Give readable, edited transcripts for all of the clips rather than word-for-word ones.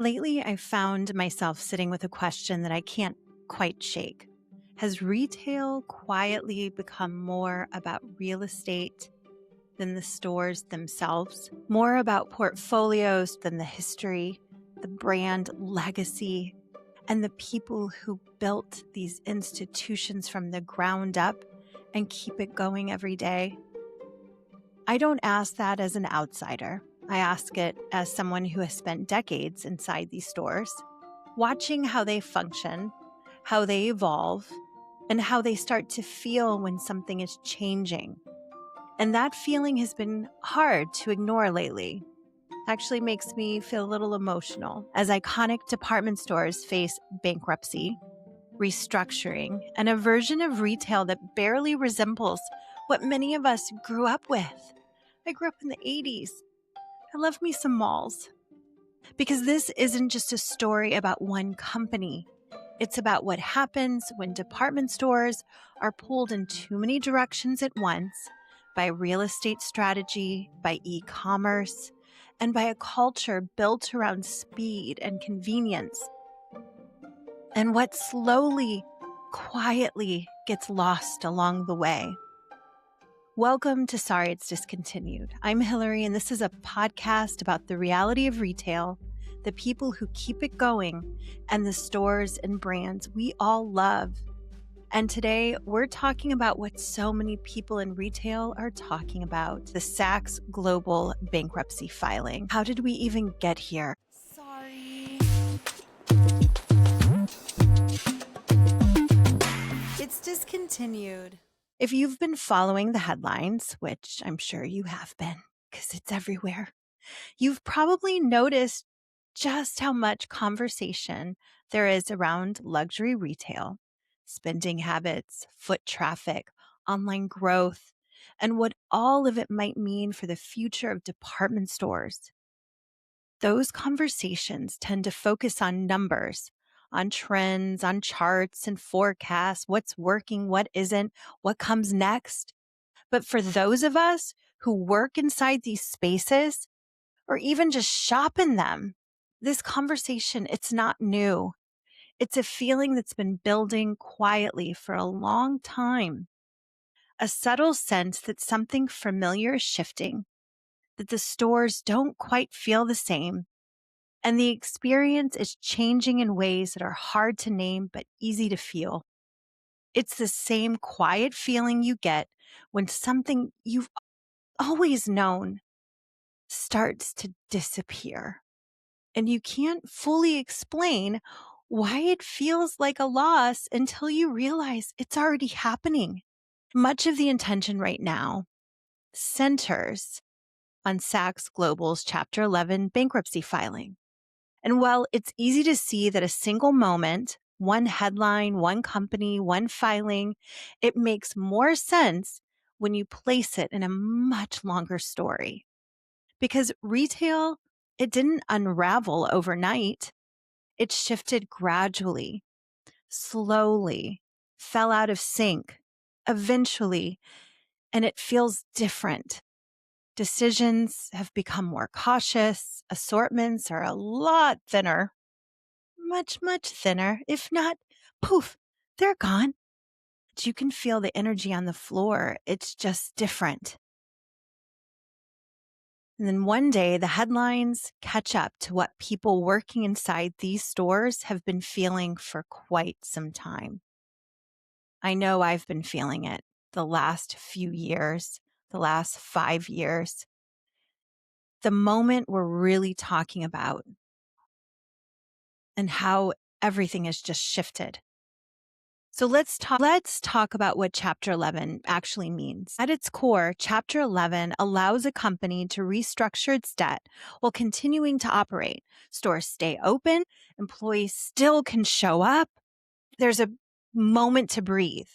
Lately, I found myself sitting with a question that I can't quite shake. Has retail quietly become more about real estate than the stores themselves? More about portfolios than the history, the brand legacy, and the people who built these institutions from the ground up and keep it going every day? I don't ask that as an outsider. I ask it as someone who has spent decades inside these stores, watching how they function, how they evolve, and how they start to feel when something is changing. And that feeling has been hard to ignore lately. Actually makes me feel a little emotional as iconic department stores face bankruptcy, restructuring, and a version of retail that barely resembles what many of us grew up with. I grew up in the 80s. I love me some malls. Because this isn't just a story about one company. It's about what happens when department stores are pulled in too many directions at once by real estate strategy, by e-commerce, and by a culture built around speed and convenience. And what slowly, quietly gets lost along the way. Welcome to Sorry It's Discontinued. I'm Hilary, and this is a podcast about the reality of retail, the people who keep it going, and the stores and brands we all love. And today, we're talking about what so many people in retail are talking about, the Saks Global bankruptcy filing. How did we even get here? Sorry. It's discontinued. If you've been following the headlines, which I'm sure you have been, because it's everywhere, you've probably noticed just how much conversation there is around luxury retail, spending habits, foot traffic, online growth, and what all of it might mean for the future of department stores. Those conversations tend to focus on numbers, on trends, on charts and forecasts, what's working, what isn't, what comes next. But for those of us who work inside these spaces or even just shop in them, this conversation, it's not new. It's a feeling that's been building quietly for a long time. A subtle sense that something familiar is shifting, that the stores don't quite feel the same, and the experience is changing in ways that are hard to name but easy to feel. It's the same quiet feeling you get when something you've always known starts to disappear. And you can't fully explain why it feels like a loss until you realize it's already happening. Much of the intention right now centers on Saks Global's Chapter 11 bankruptcy filing. And while it's easy to see that a single moment, one headline, one company, one filing, it makes more sense when you place it in a much longer story. Because retail, it didn't unravel overnight. It shifted gradually, slowly, fell out of sync, eventually, and it feels different. Decisions have become more cautious. Assortments are a lot thinner, much, much thinner. If not, poof, they're gone. But you can feel the energy on the floor. It's just different. And then one day, the headlines catch up to what people working inside these stores have been feeling for quite some time. I know I've been feeling it the last few years, the last 5 years. The moment we're really talking about and how everything has just shifted. So let's talk about what Chapter 11 actually means. At its core, Chapter 11 allows a company to restructure its debt while continuing to operate. Stores stay open, employees still can show up. There's a moment to breathe.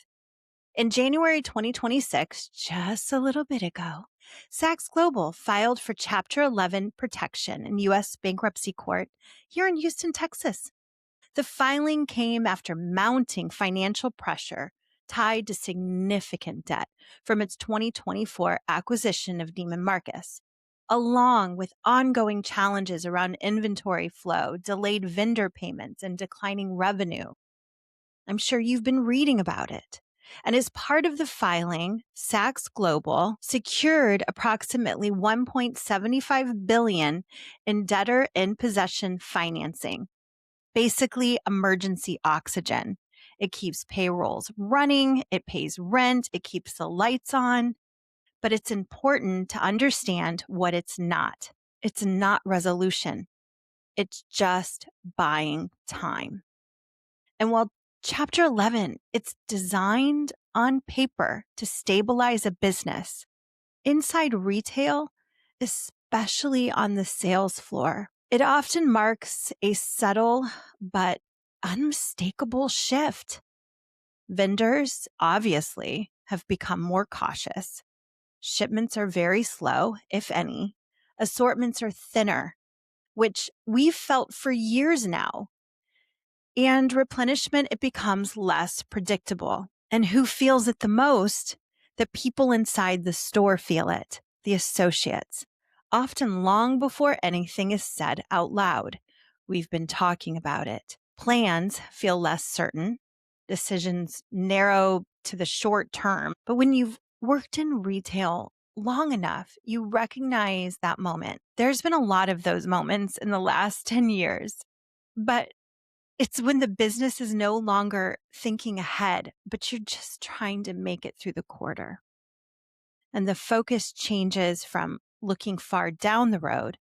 In January 2026, just a little bit ago, Saks Global filed for Chapter 11 protection in U.S. bankruptcy court here in Houston, Texas. The filing came after mounting financial pressure tied to significant debt from its 2024 acquisition of Neiman Marcus. along with ongoing challenges around inventory flow, delayed vendor payments, and declining revenue. I'm sure you've been reading about it. And as part of the filing, Saks Global secured approximately $1.75 billion in debtor in possession financing, basically emergency oxygen. It keeps payrolls running, it pays rent, it keeps the lights on. But it's important to understand what it's not. It's not resolution. It's just buying time. And while Chapter 11, it's designed on paper to stabilize a business, inside retail, especially on the sales floor, it often marks a subtle but unmistakable shift. Vendors, obviously, have become more cautious. Shipments are very slow, if any. Assortments are thinner, which we've felt for years now. And replenishment, it becomes less predictable. And who feels it the most? The people inside the store feel it, the associates, often long before anything is said out loud. We've been talking about it. Plans feel less certain. Decisions narrow to the short term. But when you've worked in retail long enough, you recognize that moment. There's been a lot of those moments in the last 10 years. But it's when the business is no longer thinking ahead, but you're just trying to make it through the quarter. And the focus changes from looking far down the road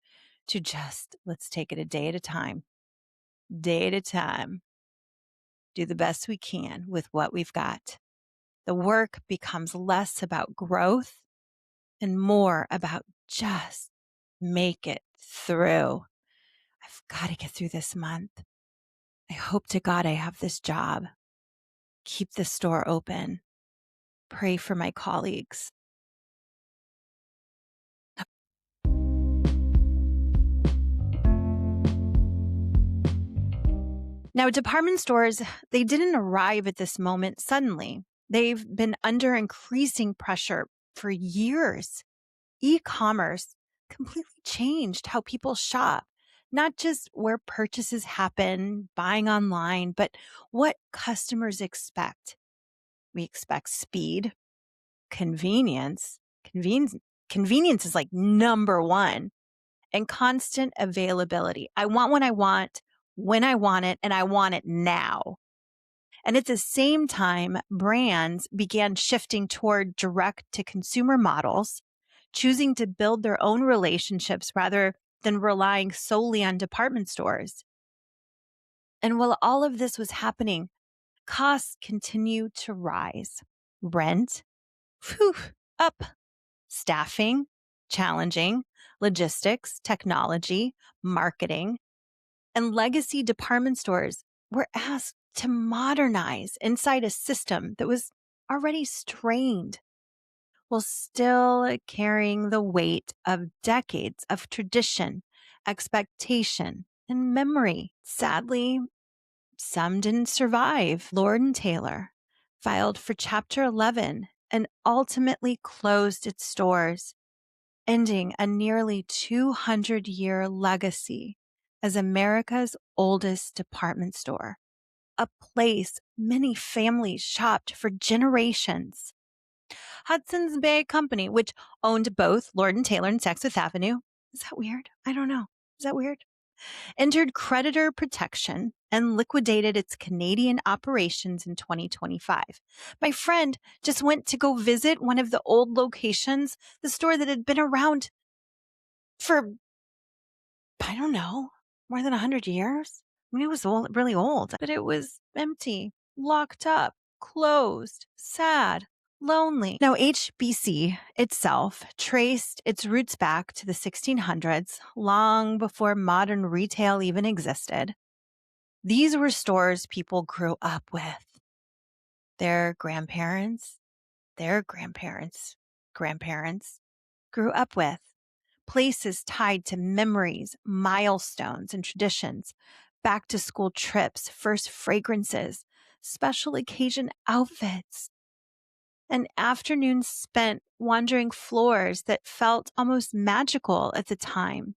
to just, let's take it a day at a time. Day at a time. Do the best we can with what we've got. The work becomes less about growth and more about just make it through. I've got to get through this month. I hope to God I have this job. Keep the store open. Pray for my colleagues. Now, department stores, they didn't arrive at this moment suddenly. They've been under increasing pressure for years. E-commerce completely changed how people shop, not just where purchases happen, buying online, but what customers expect. We expect speed, convenience. Convenience is like number one, and constant availability. I want what I want, when I want it, and I want it now. And at the same time, brands began shifting toward direct to consumer models, choosing to build their own relationships rather than relying solely on department stores. And while all of this was happening, costs continued to rise. Rent, up. Staffing, challenging, logistics, technology, marketing, and legacy department stores were asked to modernize inside a system that was already strained while still carrying the weight of decades of tradition, expectation, and memory. Sadly, some didn't survive. Lord & Taylor filed for Chapter 11 and ultimately closed its stores, ending a nearly 200-year legacy as America's oldest department store, a place many families shopped for generations. Hudson's Bay Company, which owned both Lord & Taylor and Saks Fifth Avenue. Is that weird? I don't know. Is that weird? Entered creditor protection and liquidated its Canadian operations in 2025. My friend just went to go visit one of the old locations, the store that had been around for, I don't know, more than 100 years. I mean, it was old, really old, but it was empty, locked up, closed, sad, lonely. Now, HBC itself traced its roots back to the 1600s, long before modern retail even existed. These were stores people grew up with. Their grandparents grew up with. Places tied to memories, milestones, and traditions. Back to school trips, first fragrances, special occasion outfits. and afternoons spent wandering floors that felt almost magical at the time.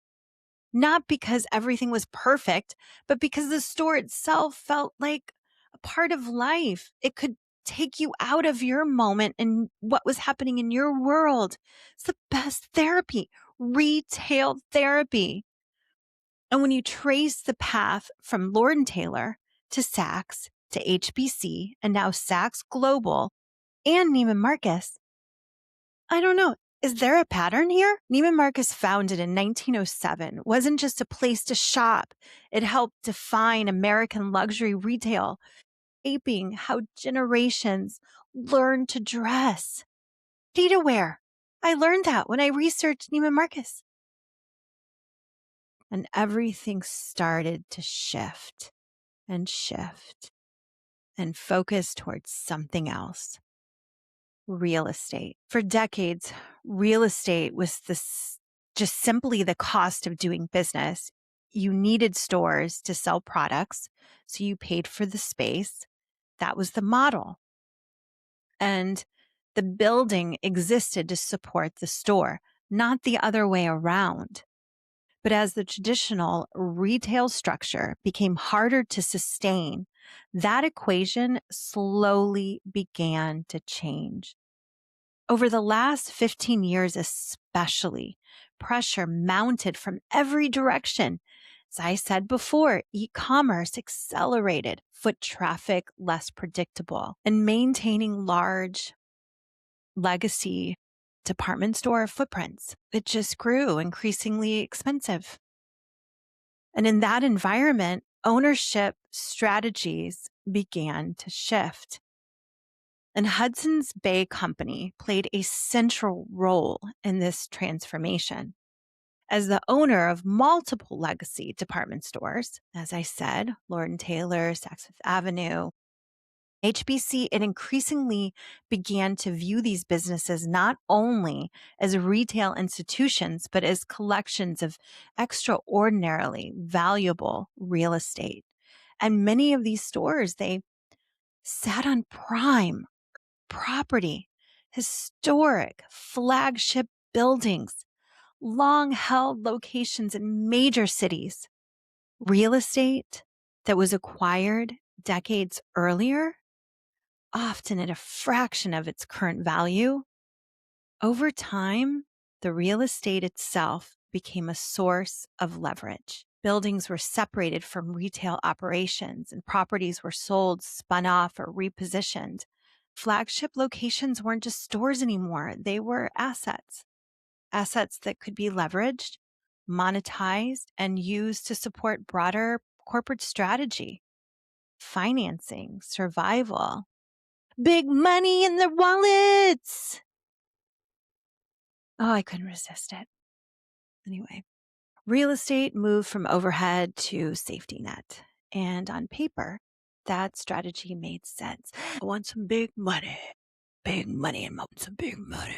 Not because everything was perfect, but because the store itself felt like a part of life. It could take you out of your moment and what was happening in your world. It's the best therapy, retail therapy. And when you trace the path from Lord and Taylor to Saks to HBC and now Saks Global and Neiman Marcus, I don't know. Is there a pattern here? Neiman Marcus, founded in 1907, wasn't just a place to shop. It helped define American luxury retail, shaping how generations learned to dress. Ready to wear. I learned that when I researched Neiman Marcus. And everything started to shift and focus towards something else. Real estate. For decades, real estate was just simply the cost of doing business. You needed stores to sell products, so you paid for the space. That was the model. And the building existed to support the store, not the other way around. But as the traditional retail structure became harder to sustain, that equation slowly began to change. Over the last 15 years, especially, pressure mounted from every direction. As I said before, e-commerce accelerated, foot traffic less predictable, and maintaining large legacy department store footprints. It just grew increasingly expensive. And in that environment, ownership strategies began to shift. And Hudson's Bay Company played a central role in this transformation. As the owner of multiple legacy department stores, as I said, Lord & Taylor, Saks Fifth Avenue, HBC, it increasingly began to view these businesses not only as retail institutions, but as collections of extraordinarily valuable real estate. And many of these stores, they sat on prime property, historic flagship buildings, long held locations in major cities. Real estate that was acquired decades earlier, often at a fraction of its current value. Over time, the real estate itself became a source of leverage. Buildings were separated from retail operations and properties were sold, spun off, or repositioned. Flagship locations weren't just stores anymore. They were assets that could be leveraged, monetized, and used to support broader corporate strategy, financing, survival, big money in their wallets. Oh, I couldn't resist it. Anyway, real estate moved from overhead to safety net. And on paper, that strategy made sense. I want some big money, and I want some big money.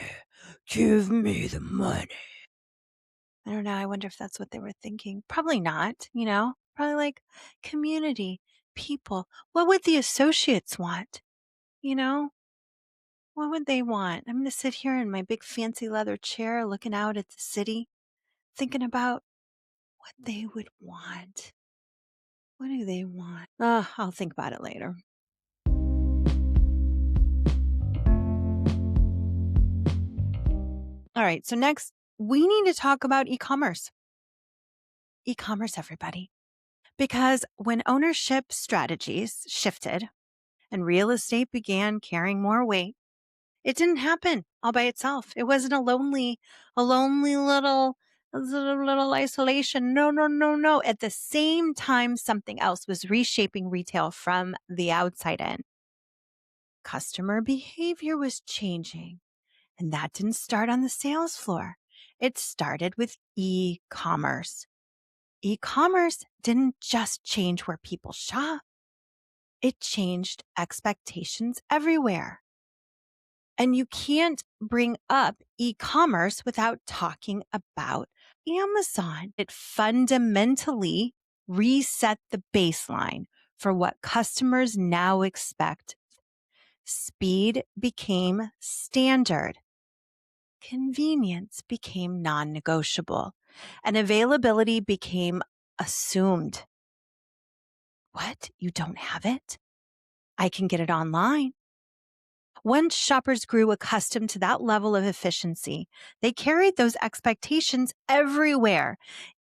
Give me the money. I don't know. I wonder if that's what they were thinking. Probably not, probably like community, people. What would the associates want? What would they want? I'm going to sit here in my big fancy leather chair looking out at the city, thinking about what they would want. What do they want? I'll think about it later. All right. So next, we need to talk about e-commerce. E-commerce, everybody. Because when ownership strategies shifted and real estate began carrying more weight, it didn't happen all by itself. It wasn't a lonely little isolation. No. At the same time, something else was reshaping retail from the outside in. Customer behavior was changing, and that didn't start on the sales floor. It started with e-commerce. E-commerce didn't just change where people shop. It changed expectations everywhere. And you can't bring up e-commerce without talking about Amazon. It fundamentally reset the baseline for what customers now expect. Speed became standard. Convenience became non-negotiable, and availability became assumed. What? You don't have it? I can get it online. Once shoppers grew accustomed to that level of efficiency, they carried those expectations everywhere,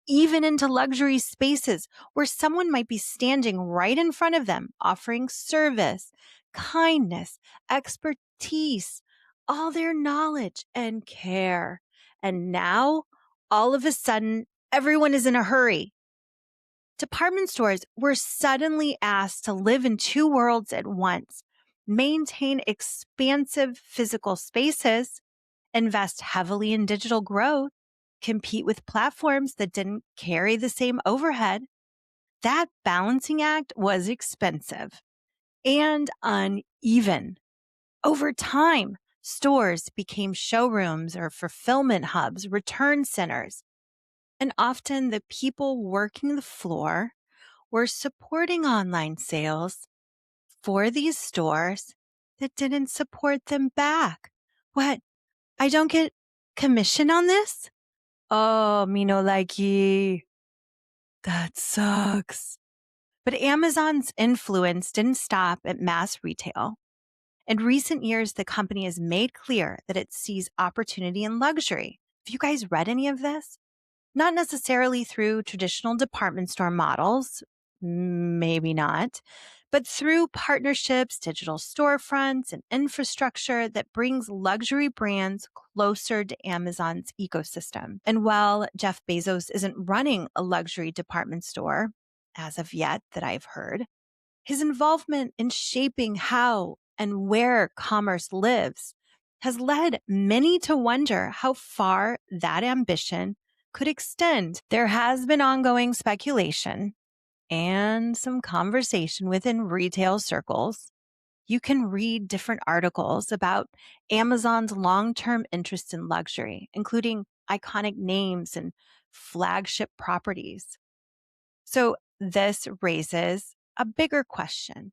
even into luxury spaces where someone might be standing right in front of them, offering service, kindness, expertise, all their knowledge and care. And now, all of a sudden, everyone is in a hurry. Department stores were suddenly asked to live in two worlds at once, maintain expansive physical spaces, invest heavily in digital growth, compete with platforms that didn't carry the same overhead. That balancing act was expensive and uneven. Over time, stores became showrooms or fulfillment hubs, return centers, and often the people working the floor were supporting online sales for these stores that didn't support them back. What? I don't get commission on this? Oh, me no likey. That sucks. But Amazon's influence didn't stop at mass retail. In recent years, the company has made clear that it sees opportunity in luxury. Have you guys read any of this? Not necessarily through traditional department store models, maybe not, but through partnerships, digital storefronts, and infrastructure that brings luxury brands closer to Amazon's ecosystem. And while Jeff Bezos isn't running a luxury department store, as of yet that I've heard, his involvement in shaping how and where commerce lives has led many to wonder how far that ambition could extend. There has been ongoing speculation and some conversation within retail circles. You can read different articles about Amazon's long-term interest in luxury, including iconic names and flagship properties. So this raises a bigger question.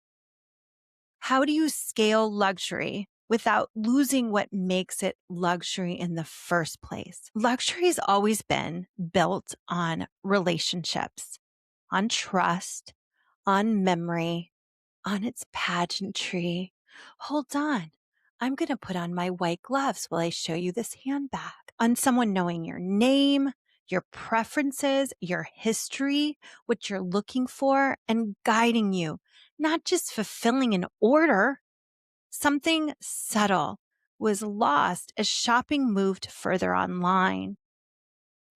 How do you scale luxury without losing what makes it luxury in the first place? Luxury's always been built on relationships, on trust, on memory, on its pageantry. Hold on. I'm going to put on my white gloves while I show you this handbag. On someone knowing your name, your preferences, your history, what you're looking for, and guiding you, not just fulfilling an order. Something subtle was lost as shopping moved further online.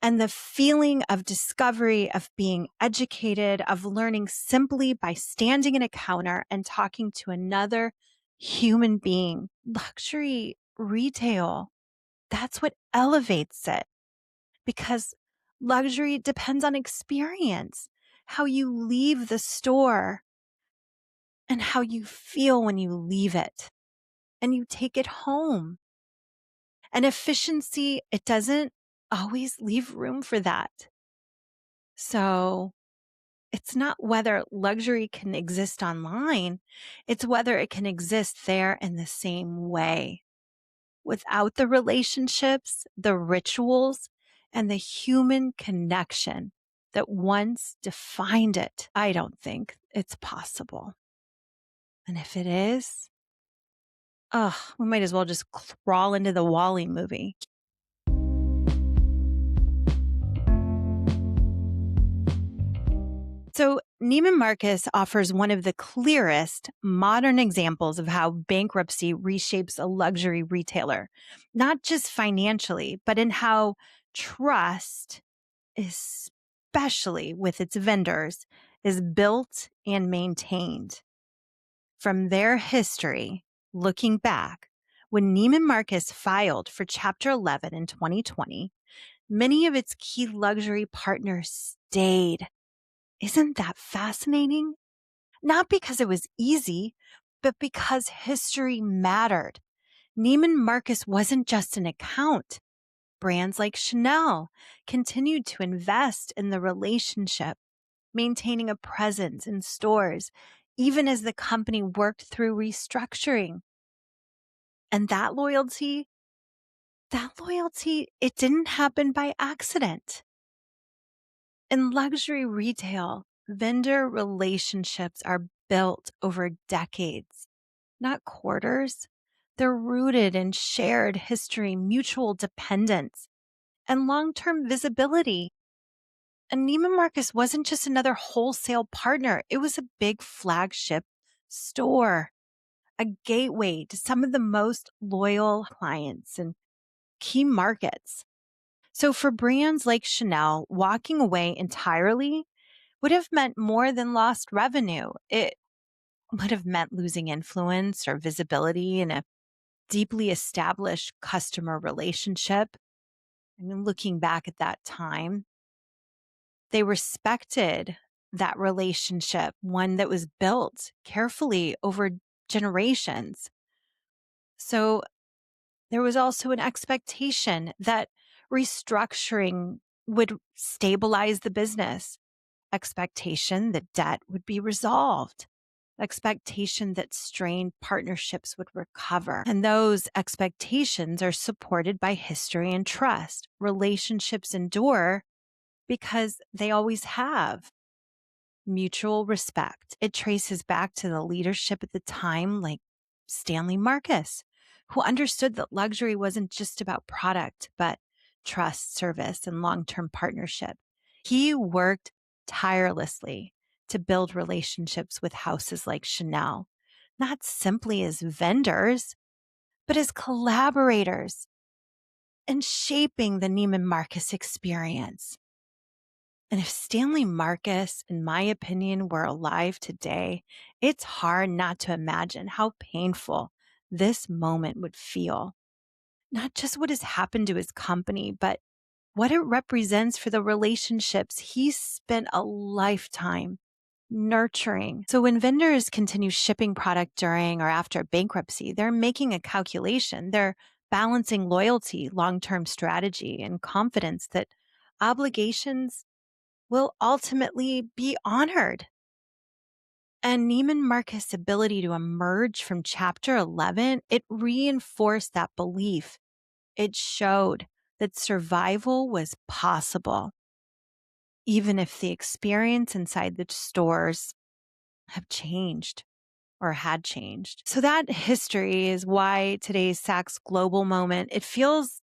And the feeling of discovery, of being educated, of learning simply by standing at a counter and talking to another human being. Luxury retail, that's what elevates it, because luxury depends on experience, how you leave the store and how you feel when you leave it and you take it home. And efficiency, it doesn't always leave room for that. So it's not whether luxury can exist online, it's whether it can exist there in the same way. Without the relationships, the rituals, and the human connection that once defined it, I don't think it's possible. And if it is, we might as well just crawl into the Wall-E movie. So Neiman Marcus offers one of the clearest modern examples of how bankruptcy reshapes a luxury retailer, not just financially, but in how trust, especially with its vendors, is built and maintained. From their history, looking back, when Neiman Marcus filed for Chapter 11 in 2020, many of its key luxury partners stayed. Isn't that fascinating? Not because it was easy, but because history mattered. Neiman Marcus wasn't just an account. Brands like Chanel continued to invest in the relationship, maintaining a presence in stores, even as the company worked through restructuring. And that loyalty, it didn't happen by accident. In luxury retail, vendor relationships are built over decades, not quarters. They're rooted in shared history, mutual dependence, and long-term visibility. And Neiman Marcus wasn't just another wholesale partner. It was a big flagship store, a gateway to some of the most loyal clients and key markets. So for brands like Chanel, walking away entirely would have meant more than lost revenue. It would have meant losing influence or visibility in a deeply established customer relationship. I mean, looking back at that time, they respected that relationship, one that was built carefully over generations. So there was also an expectation that restructuring would stabilize the business, expectation that debt would be resolved, expectation that strained partnerships would recover. And those expectations are supported by history and trust. Relationships endure because they always have mutual respect. It traces back to the leadership at the time, like Stanley Marcus, who understood that luxury wasn't just about product, but trust, service, and long-term partnership. He worked tirelessly to build relationships with houses like Chanel, not simply as vendors, but as collaborators in shaping the Neiman Marcus experience. And if Stanley Marcus, in my opinion, were alive today, it's hard not to imagine how painful this moment would feel. Not just what has happened to his company, but what it represents for the relationships he's spent a lifetime nurturing. So when vendors continue shipping product during or after bankruptcy, they're making a calculation. They're balancing loyalty, long-term strategy, and confidence that obligations will ultimately be honored. And Neiman Marcus' ability to emerge from chapter 11, it reinforced that belief. It showed that survival was possible, even if the experience inside the stores have changed or had changed. So that history is why today's Saks Global moment, it feels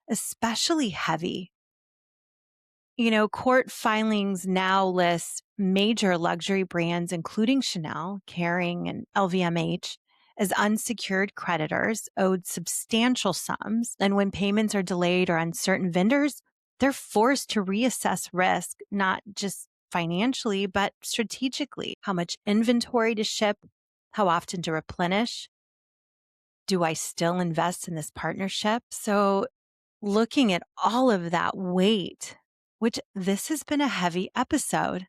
especially heavy. You know, court filings now list major luxury brands, including Chanel, Kering, and LVMH, as unsecured creditors owed substantial sums. And when payments are delayed or uncertain, vendors, they're forced to reassess risk, not just financially, but strategically. How much inventory to ship? How often to replenish? Do I still invest in this partnership? So looking at all of that weight, which this has been a heavy episode,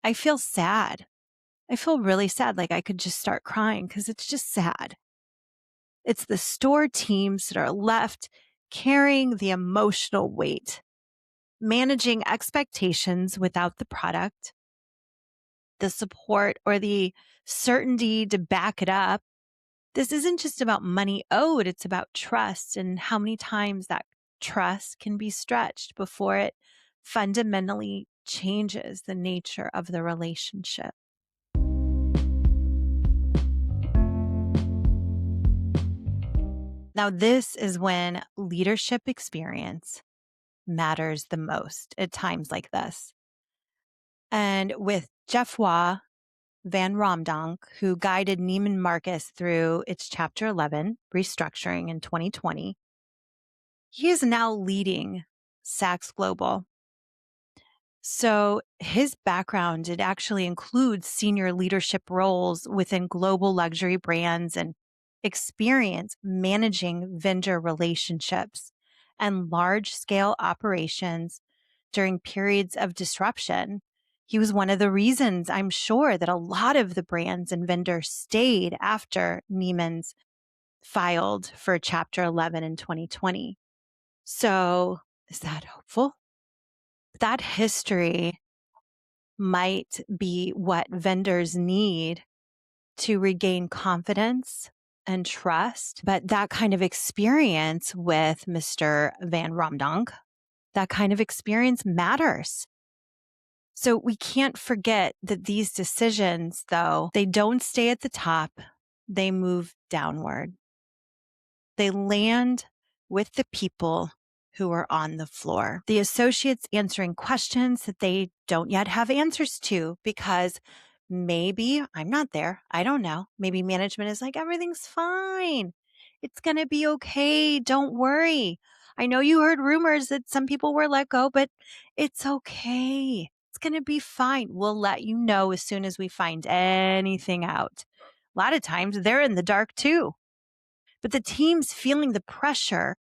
I feel sad. I feel really sad. Like I could just start crying because it's just sad. It's the store teams that are left carrying the emotional weight, managing expectations without the product, the support, or the certainty to back it up. This isn't just about money owed, it's about trust and how many times that trust can be stretched before it fundamentally changes the nature of the relationship. Now, this is when leadership experience matters the most at times like this. And with Jeff Van Romdonk, who guided Neiman Marcus through its Chapter 11 restructuring in 2020, he is now leading Saks Global. So his background, it actually includes senior leadership roles within global luxury brands and experience managing vendor relationships and large scale operations during periods of disruption. He was one of the reasons, I'm sure, that a lot of the brands and vendors stayed after Neiman's filed for Chapter 11 in 2020. So is that hopeful? That history might be what vendors need to regain confidence and trust. But that kind of experience with Mr. Van Romdonk, that kind of experience matters. So we can't forget that these decisions, though, they don't stay at the top. They move downward. They land with the people who are on the floor. The associates answering questions that they don't yet have answers to because maybe I'm not there. I don't know. Maybe management is like, everything's fine. It's going to be okay. Don't worry. I know you heard rumors that some people were let go, but it's okay. It's going to be fine. We'll let you know as soon as we find anything out. A lot of times they're in the dark too. But the team's feeling the pressure.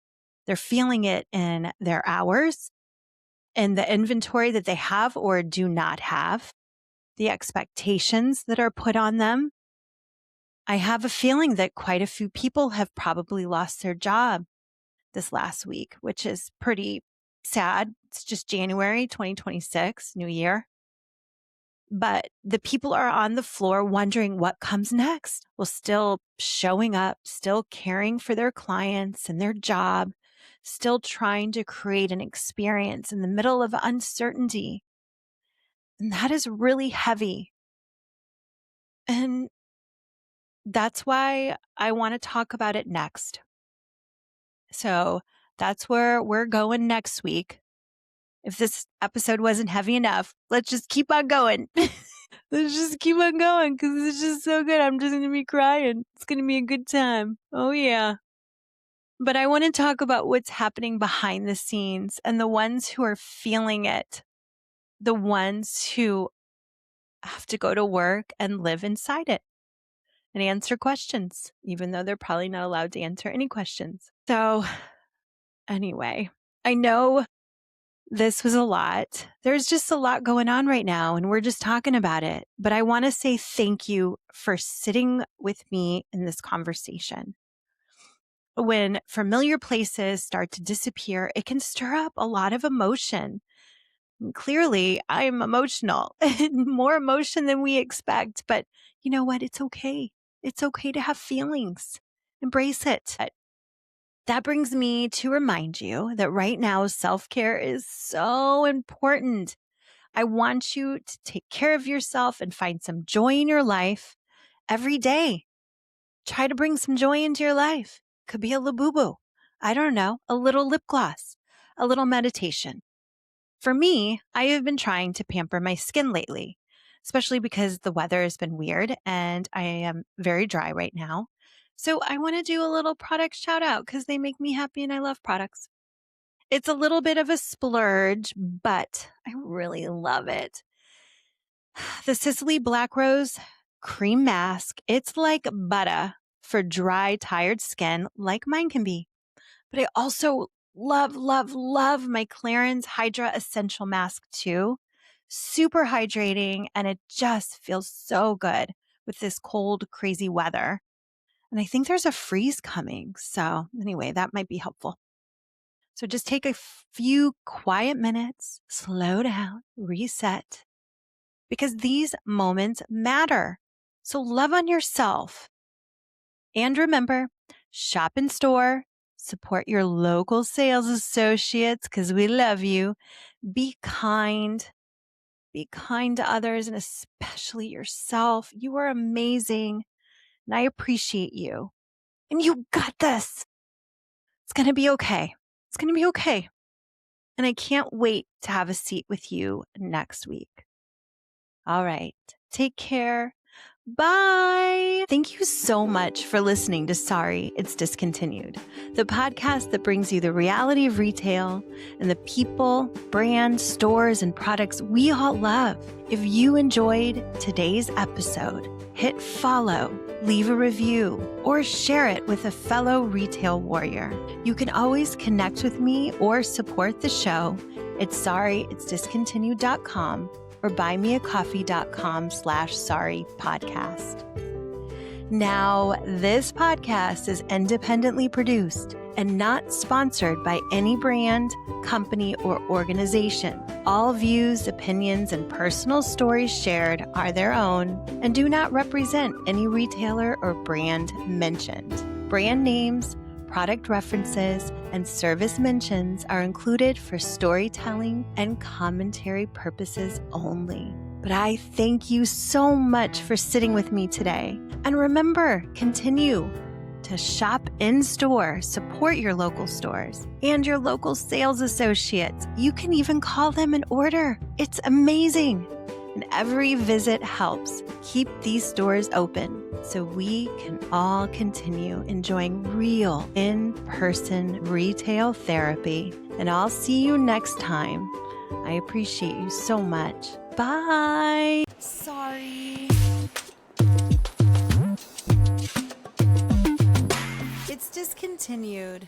They're feeling it in their hours, in the inventory that they have or do not have, the expectations that are put on them. I have a feeling that quite a few people have probably lost their job this last week, which is pretty sad. It's just January 2026, new year. But the people are on the floor wondering what comes next. Well, still showing up, still caring for their clients and their job, still trying to create an experience in the middle of uncertainty. And that is really heavy. And that's why I want to talk about it next. So that's where we're going next week. If this episode wasn't heavy enough, let's just keep on going. Let's just keep on going because it's just so good. I'm just going to be crying. It's going to be a good time. Oh, yeah. But I want to talk about what's happening behind the scenes and the ones who are feeling it, the ones who have to go to work and live inside it and answer questions, even though they're probably not allowed to answer any questions. So anyway, I know this was a lot. There's just a lot going on right now, and we're just talking about it. But I want to say thank you for sitting with me in this conversation. When familiar places start to disappear, it can stir up a lot of emotion. And clearly, I'm emotional, more emotion than we expect. But you know what? It's okay. It's okay to have feelings. Embrace it. That brings me to remind you that right now, self-care is so important. I want you to take care of yourself and find some joy in your life every day. Try to bring some joy into your life. Could be a labubu. I don't know, a little lip gloss, a little meditation. For me, I have been trying to pamper my skin lately, especially because the weather has been weird and I am very dry right now. So I want to do a little product shout out because they make me happy and I love products. It's a little bit of a splurge, but I really love it. The Sicily Black Rose Cream Mask. It's like butter for dry, tired skin like mine can be. But I also love my Clarins Hydra Essential Mask too. Super hydrating and it just feels so good with this cold, crazy weather. And I think there's a freeze coming. So anyway, that might be helpful. So just take a few quiet minutes, slow down, reset, because these moments matter. So love on yourself. And remember, shop in store, support your local sales associates because we love you. Be kind. Be kind to others and especially yourself. You are amazing. And I appreciate you. And you got this. It's going to be okay. It's going to be okay. And I can't wait to have a seat with you next week. All right. Take care. Bye. Thank you so much for listening to Sorry, It's Discontinued, the podcast that brings you the reality of retail and the people, brands, stores, and products we all love. If you enjoyed today's episode, hit follow, leave a review, or share it with a fellow retail warrior. You can always connect with me or support the show at sorryitsdiscontinued.com or buymeacoffee.com/sorrypodcast. Now, this podcast is independently produced and not sponsored by any brand, company, or organization. All views, opinions, and personal stories shared are their own and do not represent any retailer or brand mentioned. Brand names, product references, and service mentions are included for storytelling and commentary purposes only. But I thank you so much for sitting with me today. And remember, continue to shop in store, support your local stores and your local sales associates. You can even call them and order. It's amazing. And every visit helps keep these stores open so we can all continue enjoying real in-person retail therapy. And I'll see you next time. I appreciate you so much. Bye. Sorry. It's discontinued.